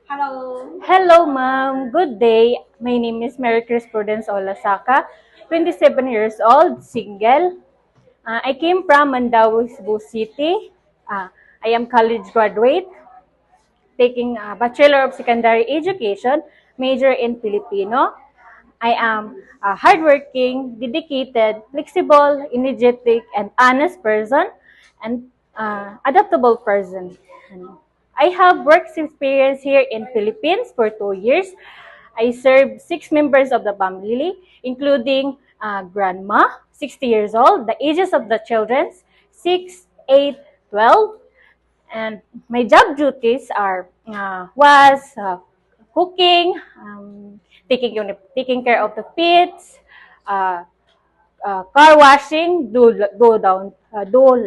Hello. Hello, ma'am. Good day. My name is Mary Chris Prudence Olasaka, 27 years old, single. I came from Mandaue, Cebu City. I am college graduate, taking a Bachelor of Secondary Education, major in Filipino. I am a hardworking, dedicated, flexible, energetic, and honest person, and adaptable person. And I have work experience here in Philippines for 2 years. I served 6 members of the family, including grandma, 60 years old, the ages of the children, 6, 8, 12, and my job duties are was cooking, taking care of the pets, uh, car washing, do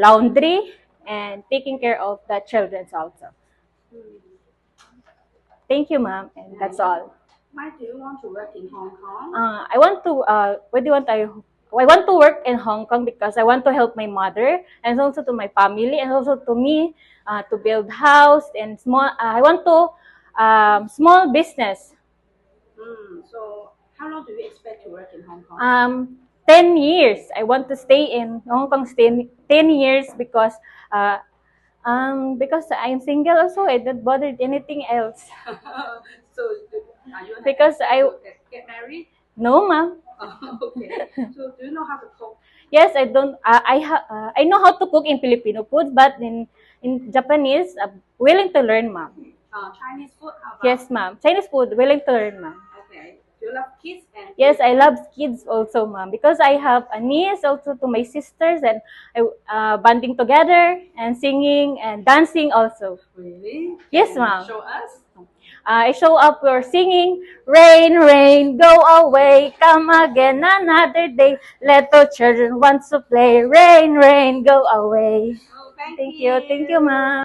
laundry, and taking care of the children also. Thank you, ma'am, and that's all. Why do you want to work in Hong Kong? I want to. What do you want? I want to work in Hong Kong because I want to help my mother and also to my family and also to me to build house and small. I want to small business. So, how long do you expect to work in Hong Kong? 10 years. I want to stay in Hong Kong. Stay 10 years because I'm single also. I don't bother anything else. So, are you Because I get married? no, ma'am. Okay. So, do you know how to cook? Yes, I don't. I know how to cook in Filipino food, but in Japanese, willing to learn, ma'am. Chinese food? How about? Yes, ma'am. Chinese food, willing to learn, ma'am. Okay. Do you love kids and Yes, I love kids also, ma'am, because I have a niece also to my sisters, and I bonding together and singing and dancing also. Really? Yes, Can you ma'am. show us? I show up for singing, rain, rain, go away, come again another day. Little children want to play, rain, rain, go away. Oh, Thank you, ma'am.